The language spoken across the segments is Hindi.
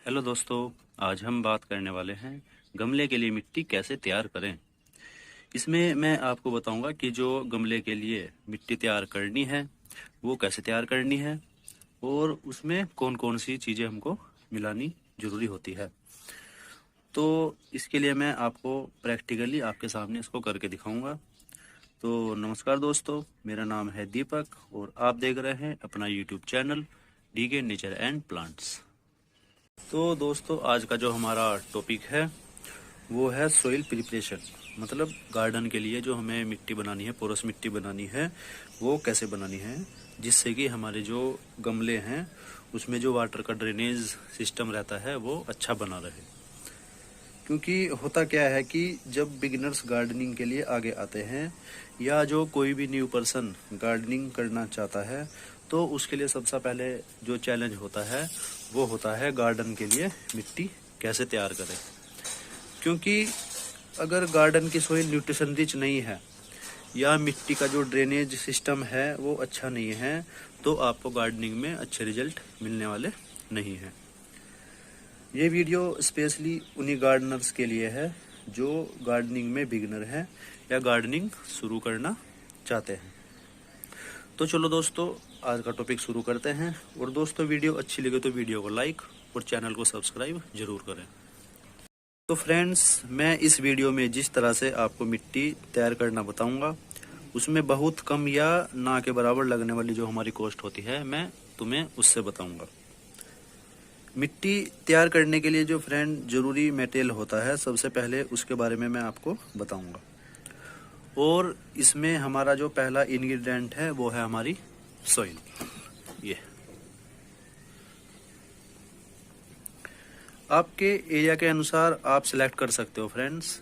हेलो दोस्तों, आज हम बात करने वाले हैं गमले के लिए मिट्टी कैसे तैयार करें। इसमें मैं आपको बताऊंगा कि जो गमले के लिए मिट्टी तैयार करनी है वो कैसे तैयार करनी है और उसमें कौन कौन सी चीज़ें हमको मिलानी ज़रूरी होती है। तो इसके लिए मैं आपको प्रैक्टिकली आपके सामने इसको करके दिखाऊंगा। तो नमस्कार दोस्तों, मेरा नाम है दीपक और आप देख रहे हैं अपना YouTube channel DK nature and plants. तो दोस्तों, आज का जो हमारा टॉपिक है वो है सॉइल प्रिपरेशन, मतलब गार्डन के लिए जो हमें मिट्टी बनानी है, पोरस मिट्टी बनानी है, वो कैसे बनानी है जिससे कि हमारे जो गमले हैं उसमें जो वाटर का ड्रेनेज सिस्टम रहता है वो अच्छा बना रहे। क्योंकि होता क्या है कि जब बिगिनर्स गार्डनिंग के लिए आगे आते हैं या जो कोई भी न्यू पर्सन गार्डनिंग करना चाहता है तो उसके लिए सबसे पहले जो चैलेंज होता है वो होता है गार्डन के लिए मिट्टी कैसे तैयार करें। क्योंकि अगर गार्डन की सॉइल न्यूट्रिशन रिच नहीं है या मिट्टी का जो ड्रेनेज सिस्टम है वो अच्छा नहीं है तो आपको गार्डनिंग में अच्छे रिजल्ट मिलने वाले नहीं हैं। ये वीडियो स्पेशली उन्हीं गार्डनर्स के लिए है जो गार्डनिंग में बिगिनर हैं या गार्डनिंग शुरू करना चाहते हैं। तो चलो दोस्तों, आज का टॉपिक शुरू करते हैं। और दोस्तों, वीडियो अच्छी लगे तो वीडियो को लाइक और चैनल को सब्सक्राइब जरूर करें। तो फ्रेंड्स, मैं इस वीडियो में जिस तरह से आपको मिट्टी तैयार करना बताऊंगा उसमें बहुत कम या ना के बराबर लगने वाली जो हमारी कॉस्ट होती है मैं तुम्हें उससे बताऊंगा। मिट्टी तैयार करने के लिए जो फ्रेंड जरूरी मटेरियल होता है सबसे पहले उसके बारे में मैं आपको बताऊंगा। और इसमें हमारा जो पहला इंग्रेडिएंट है वो है हमारी सॉइल। ये आपके एरिया के अनुसार आप सिलेक्ट कर सकते हो फ्रेंड्स,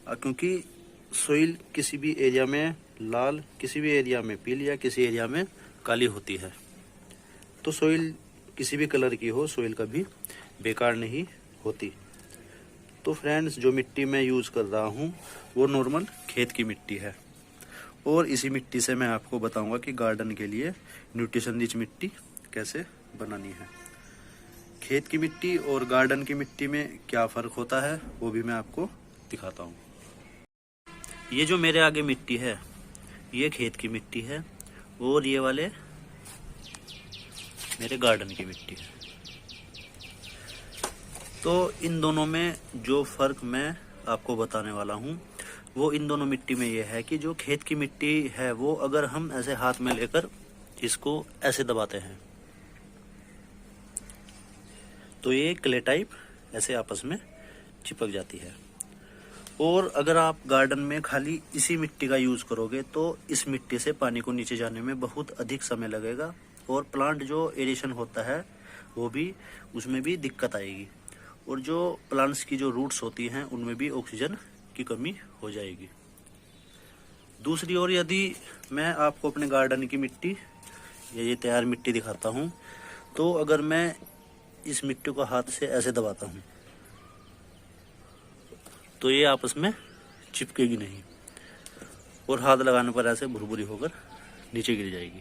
क्योंकि सॉइल किसी भी एरिया में लाल, किसी भी एरिया में पीली या किसी एरिया में काली होती है। तो सॉइल किसी भी कलर की हो, सॉइल कभी बेकार नहीं होती। तो फ्रेंड्स, जो मिट्टी मैं यूज़ कर रहा हूँ वो नॉर्मल खेत की मिट्टी है और इसी मिट्टी से मैं आपको बताऊंगा कि गार्डन के लिए न्यूट्रिशन रिच मिट्टी कैसे बनानी है। खेत की मिट्टी और गार्डन की मिट्टी में क्या फ़र्क होता है वो भी मैं आपको दिखाता हूँ। ये जो मेरे आगे मिट्टी है ये खेत की मिट्टी है और ये वाले मेरे गार्डन की मिट्टी है। तो इन दोनों में जो फ़र्क मैं आपको बताने वाला हूँ वो इन दोनों मिट्टी में ये है कि जो खेत की मिट्टी है वो अगर हम ऐसे हाथ में लेकर इसको ऐसे दबाते हैं तो ये क्ले टाइप ऐसे आपस में चिपक जाती है। और अगर आप गार्डन में खाली इसी मिट्टी का यूज़ करोगे तो इस मिट्टी से पानी को नीचे जाने में बहुत अधिक समय लगेगा और प्लांट जो एरेशन होता है वो भी, उसमें भी दिक्कत आएगी और जो प्लांट्स की जो रूट्स होती हैं उनमें भी ऑक्सीजन की कमी हो जाएगी। दूसरी ओर यदि मैं आपको अपने गार्डन की मिट्टी या ये तैयार मिट्टी दिखाता हूँ तो अगर मैं इस मिट्टी को हाथ से ऐसे दबाता हूँ तो ये आपस में चिपकेगी नहीं और हाथ लगाने पर ऐसे भुरभुरी होकर नीचे गिर जाएगी।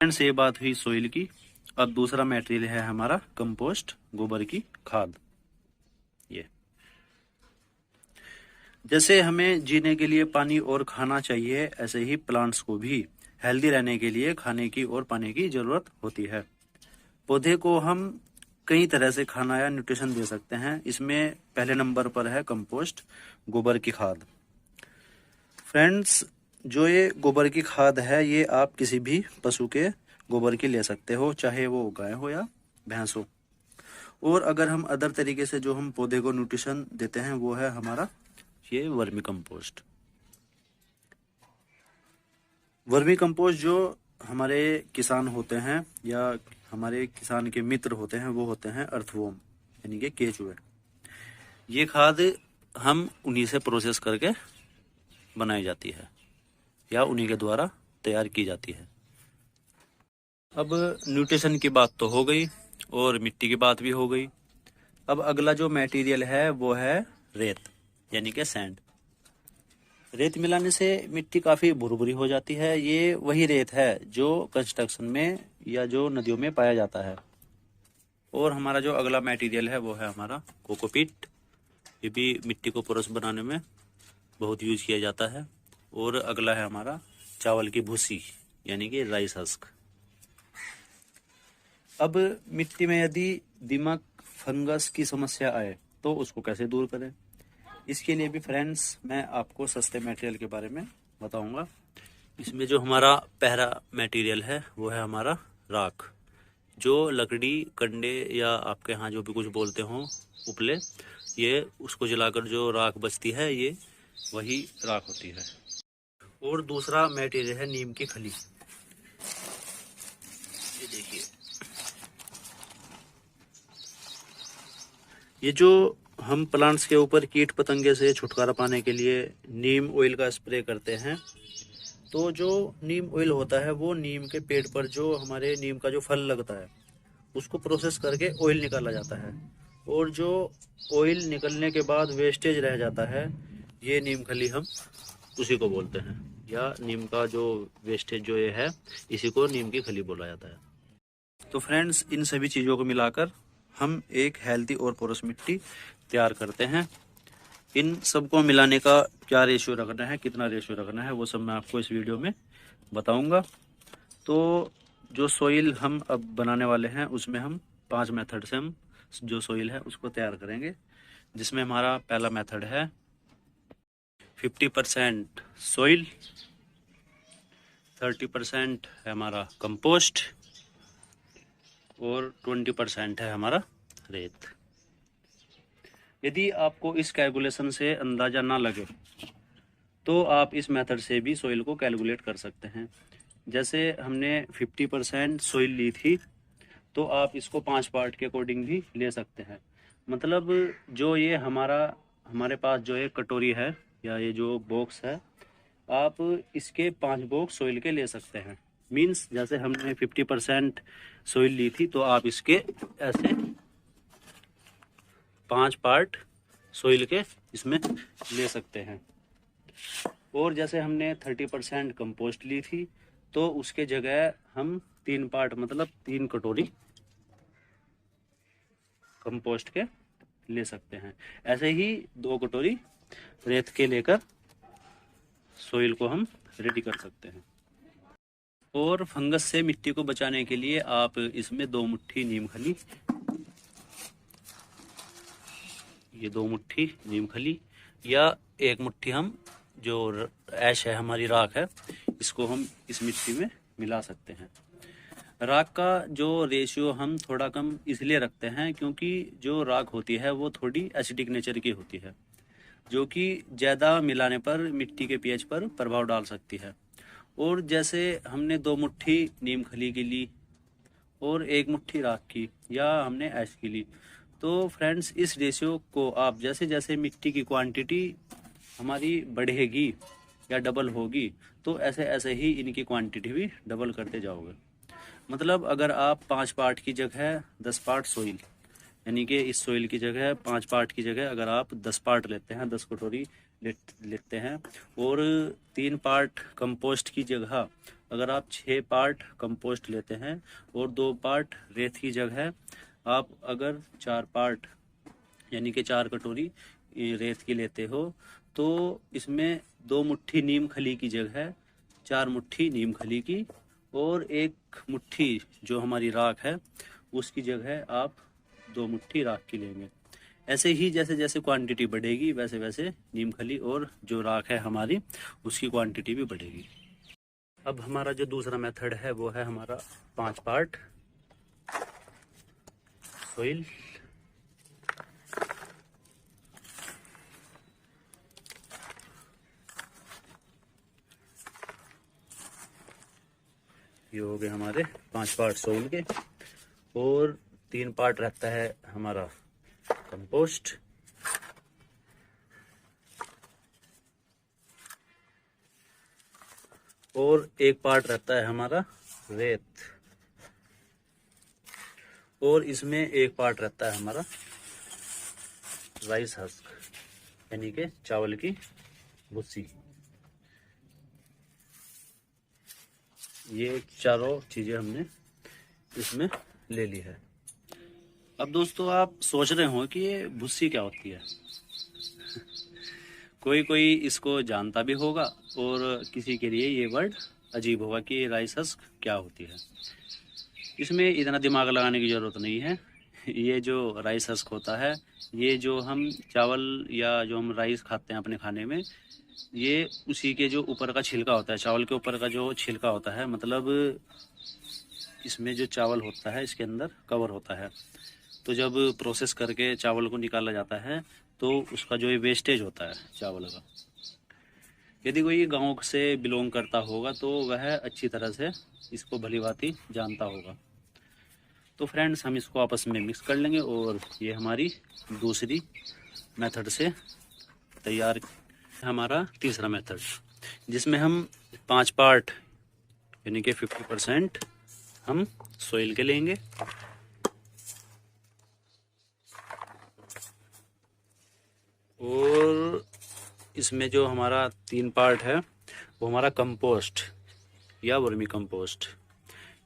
फ्रेंड्स, ये बात हुई सोइल की। अब दूसरा मटेरियल है हमारा कंपोस्ट, गोबर की खाद। ये जैसे हमें जीने के लिए पानी और खाना चाहिए ऐसे ही प्लांट्स को भी हेल्दी रहने के लिए खाने की और पानी की जरूरत होती है। पौधे को हम कई तरह से खाना या न्यूट्रिशन दे सकते हैं। इसमें पहले नंबर पर है कंपोस्ट, गोबर की खाद। फ्रेंड्स, जो ये गोबर की खाद है ये आप किसी भी पशु के गोबर की ले सकते हो, चाहे वो गाय हो या भैंस हो। और अगर हम अदर तरीके से जो हम पौधे को न्यूट्रिशन देते हैं वो है हमारा ये वर्मी कंपोस्ट। वर्मी कंपोस्ट जो हमारे किसान होते हैं या हमारे किसान के मित्र होते हैं वो होते हैं अर्थवॉर्म, यानी कि केचुए। ये खाद हम उन्हीं से प्रोसेस करके बनाई जाती है या उन्हीं के द्वारा तैयार की जाती है। अब न्यूट्रिशन की बात तो हो गई और मिट्टी की बात भी हो गई। अब अगला जो मटेरियल है वो है रेत, यानी कि सैंड। रेत मिलाने से मिट्टी काफ़ी भुरभुरी हो जाती है। ये वही रेत है जो कंस्ट्रक्शन में या जो नदियों में पाया जाता है। और हमारा जो अगला मटेरियल है वो है हमारा कोकोपीट। ये भी मिट्टी को पोरस बनाने में बहुत यूज किया जाता है। और अगला है हमारा चावल की भूसी यानी कि राइस हस्क। अब मिट्टी में यदि दीमक, फंगस की समस्या आए तो उसको कैसे दूर करें, इसके लिए भी फ्रेंड्स मैं आपको सस्ते मटेरियल के बारे में बताऊंगा। इसमें जो हमारा पहला मटेरियल है वो है हमारा राख। जो लकड़ी, कंडे या आपके यहाँ जो भी कुछ बोलते हो उपले, ये उसको जलाकर जो राख बचती है ये वही राख होती है। और दूसरा मटेरियल है नीम की खली। ये देखिए, ये जो हम प्लांट्स के ऊपर कीट पतंगे से छुटकारा पाने के लिए नीम ऑयल का स्प्रे करते हैं, तो जो नीम ऑयल होता है वो नीम के पेड़ पर जो हमारे नीम का जो फल लगता है उसको प्रोसेस करके ऑयल निकाला जाता है। और जो ऑयल निकलने के बाद वेस्टेज रह जाता है, ये नीम खली हम उसी को बोलते हैं, या नीम का जो वेस्टेज जो ये है इसी को नीम की खली बोला जाता है। तो फ्रेंड्स, इन सभी चीज़ों को मिलाकर हम एक हेल्दी और पोरस मिट्टी तैयार करते हैं। इन सबको मिलाने का क्या रेशियो रखना है, कितना रेशियो रखना है, वो सब मैं आपको इस वीडियो में बताऊंगा। तो जो सोइल हम अब बनाने वाले हैं उसमें हम 5 मेथड से हम जो सोइल है उसको तैयार करेंगे। जिसमें हमारा पहला मेथड है 50% सोइल, 30% है हमारा कंपोस्ट और 20% है हमारा रेत। यदि आपको इस कैलकुलेशन से अंदाज़ा ना लगे तो आप इस मेथड से भी सोइल को कैलकुलेट कर सकते हैं। जैसे हमने 50% सोइल ली थी, तो आप इसको 5 पार्ट के अकॉर्डिंग भी ले सकते हैं। मतलब जो ये हमारे पास जो एक कटोरी है या ये जो बॉक्स है, आप इसके 5 बॉक्स सोइल के ले सकते हैं। मीन्स जैसे हमने 50% सोइल ली थी, तो आप इसके ऐसे 5 पार्ट सोइल के इसमें ले सकते हैं। और जैसे हमने 30% कंपोस्ट ली थी, तो उसके जगह हम 3 पार्ट मतलब 3 कटोरी कंपोस्ट के ले सकते हैं। ऐसे ही 2 कटोरी रेत के लेकर सोइल को हम रेडी कर सकते हैं। और फंगस से मिट्टी को बचाने के लिए आप इसमें 2 मुट्ठी नीम खली, ये 2 मुट्ठी नीम खली या 1 मुट्ठी हम जो ऐश है हमारी राख है, इसको हम इस मिट्टी में मिला सकते हैं। राख का जो रेशियो हम थोड़ा कम इसलिए रखते हैं क्योंकि जो राख होती है वो थोड़ी एसिडिक नेचर की होती है, जो कि ज़्यादा मिलाने पर मिट्टी के पीएच पर प्रभाव डाल सकती है। और जैसे हमने 2 मुट्ठी नीम खली की ली और 1 मुट्ठी राख की या हमने ऐश की ली, तो फ्रेंड्स इस रेशियो को आप जैसे जैसे मिट्टी की क्वांटिटी हमारी बढ़ेगी या डबल होगी, तो ऐसे ऐसे ही इनकी क्वांटिटी भी डबल करते जाओगे। मतलब अगर आप 5 पार्ट की जगह 10 पार्ट सोइल, यानी कि इस सोइल की जगह 5 पार्ट की जगह अगर आप 10 पार्ट लेते हैं, 10 कटोरी लेते हैं, और 3 पार्ट कंपोस्ट की जगह अगर आप 6 पार्ट कंपोस्ट लेते हैं, और 2 पार्ट रेत की जगह आप अगर 4 पार्ट यानी कि 4 कटोरी रेत की लेते हो, तो इसमें 2 मुट्ठी नीम खली की जगह 4 मुट्ठी नीम खली की और 1 मुट्ठी जो हमारी राख है उसकी जगह आप 2 मुट्ठी राख की लेंगे। ऐसे ही जैसे जैसे क्वांटिटी बढ़ेगी वैसे वैसे नीम खली और जो राख है हमारी उसकी क्वांटिटी भी बढ़ेगी। अब हमारा जो दूसरा मेथड है वो है हमारा 5 पार्ट सोइल, ये हो गए हमारे 5 पार्ट सोइल के, और 3 पार्ट रहता है हमारा कंपोस्ट, और 1 पार्ट रहता है हमारा रेत, और इसमें 1 पार्ट रहता है हमारा राइस हस्क यानी कि चावल की भूसी। ये चारों चीजें हमने इसमें ले ली है। अब दोस्तों आप सोच रहे हो कि ये भुस्सी क्या होती है। कोई कोई इसको जानता भी होगा और किसी के लिए ये वर्ड अजीब होगा कि राइस हस्क क्या होती है। इसमें इतना दिमाग लगाने की ज़रूरत नहीं है। ये जो राइस हस्क होता है, ये जो हम चावल या जो हम राइस खाते हैं अपने खाने में, ये उसी के जो ऊपर का छिलका होता है, चावल के ऊपर का जो छिलका होता है, मतलब इसमें जो चावल होता है इसके अंदर कवर होता है। तो जब प्रोसेस करके चावल को निकाला जाता है तो उसका जो ये वेस्टेज होता है चावल का, यदि कोई गांव से बिलोंग करता होगा तो वह अच्छी तरह से इसको भलीभांति जानता होगा। तो फ्रेंड्स हम इसको आपस में मिक्स कर लेंगे और ये हमारी दूसरी मेथड से तैयार। हमारा तीसरा मेथड, जिसमें हम 5 पार्ट यानी कि 50% हम सोइल के लेंगे और इसमें जो हमारा 3 पार्ट है वो हमारा कंपोस्ट या वर्मी कंपोस्ट।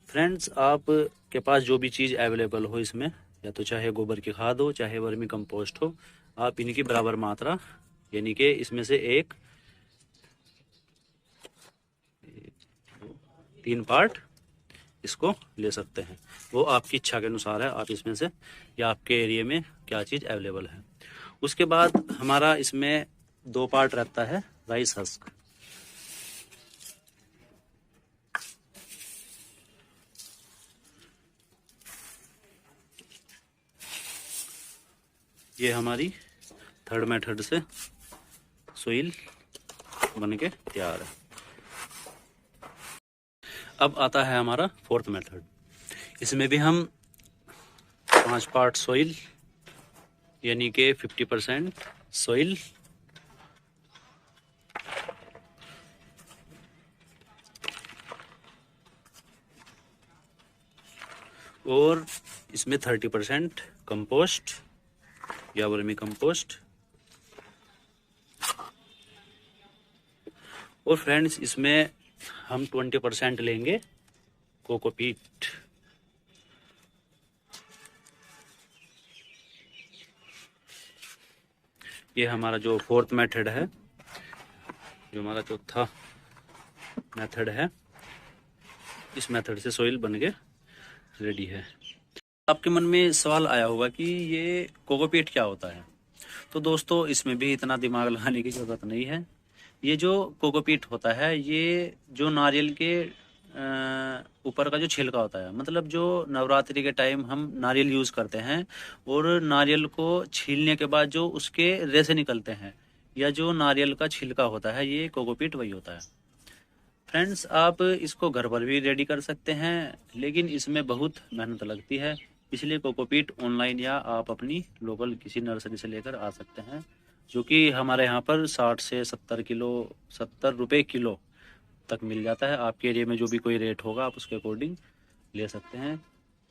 फ्रेंड्स आप के पास जो भी चीज़ अवेलेबल हो इसमें, या तो चाहे गोबर की खाद हो चाहे वर्मी कंपोस्ट हो, आप इनकी बराबर मात्रा यानी कि इसमें से 3 पार्ट इसको ले सकते हैं। वो आपकी इच्छा के अनुसार है, आप इसमें से या आपके एरिया में क्या चीज़ अवेलेबल है। उसके बाद हमारा इसमें 2 पार्ट रहता है राइस हस्क। ये हमारी थर्ड मेथड से सोइल बन के तैयार है। अब आता है हमारा फोर्थ मेथड। इसमें भी हम 5 पार्ट सोइल यानी कि 50% सोइल और इसमें 30% कंपोस्ट या वर्मी कंपोस्ट। और फ्रेंड्स इसमें हम 20% लेंगे कोकोपीट। ये हमारा जो फोर्थ मेथड है, जो हमारा चौथा मेथड है, इस मेथड से सोइल बन के रेडी है। आपके मन में सवाल आया होगा कि ये कोकोपीट क्या होता है। तो दोस्तों इसमें भी इतना दिमाग लगाने की ज़रूरत नहीं है। ये जो कोकोपीट होता है, ये जो नारियल के ऊपर का जो छिलका होता है, मतलब जो नवरात्रि के टाइम हम नारियल यूज़ करते हैं और नारियल को छीलने के बाद जो उसके रेशे निकलते हैं या जो नारियल का छिलका होता है, ये कोकोपीट वही होता है। फ्रेंड्स आप इसको घर पर भी रेडी कर सकते हैं, लेकिन इसमें बहुत मेहनत लगती है, इसलिए कोकोपीट ऑनलाइन या आप अपनी लोकल किसी नर्सरी से लेकर आ सकते हैं, जो कि हमारे यहाँ पर 60 से 70 रुपये किलो तक मिल जाता है। आपके एरिया में जो भी कोई रेट होगा आप उसके अकॉर्डिंग ले सकते हैं।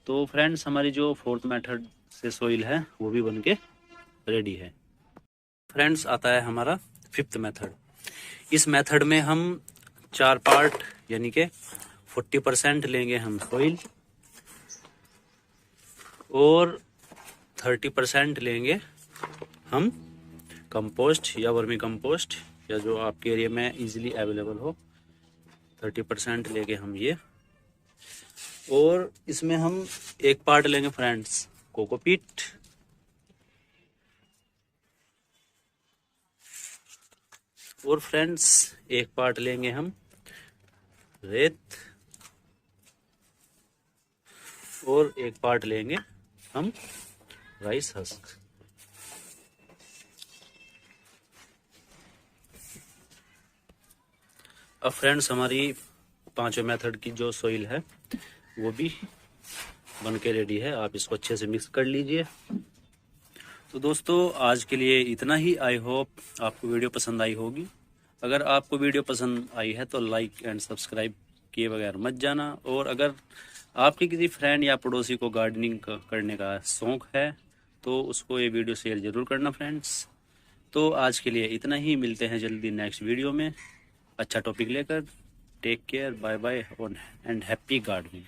तो फ्रेंड्स हमारी जो फोर्थ मेथड से सोइल है वो भी बन के रेडी है। फ्रेंड्स आता है हमारा फिफ्थ मेथड। इस मेथड में हम 4 पार्ट यानी कि 40% लेंगे हम सोइल और 30% लेंगे हम कंपोस्ट या वर्मी कंपोस्ट, या जो आपके एरिया में इजीली अवेलेबल हो। 30% लेंगे हम ये, और इसमें हम 1 पार्ट लेंगे फ्रेंड्स कोकोपीट और फ्रेंड्स 1 पार्ट लेंगे हम रेत और 1 पार्ट लेंगे हम राइस हस्क। अब फ्रेंड्स हमारी 5 मेथड की जो सोइल है वो भी बन के रेडी है। आप इसको अच्छे से मिक्स कर लीजिए। तो दोस्तों आज के लिए इतना ही। आई होप आपको वीडियो पसंद आई होगी। अगर आपको वीडियो पसंद आई है तो लाइक एंड सब्सक्राइब किए बगैर मत जाना। और अगर आपके किसी फ्रेंड या पड़ोसी को गार्डनिंग करने का शौक़ है तो उसको ये वीडियो शेयर ज़रूर करना फ्रेंड्स। तो आज के लिए इतना ही। मिलते हैं जल्दी नेक्स्ट वीडियो में अच्छा टॉपिक लेकर। Take care, bye bye and happy gardening.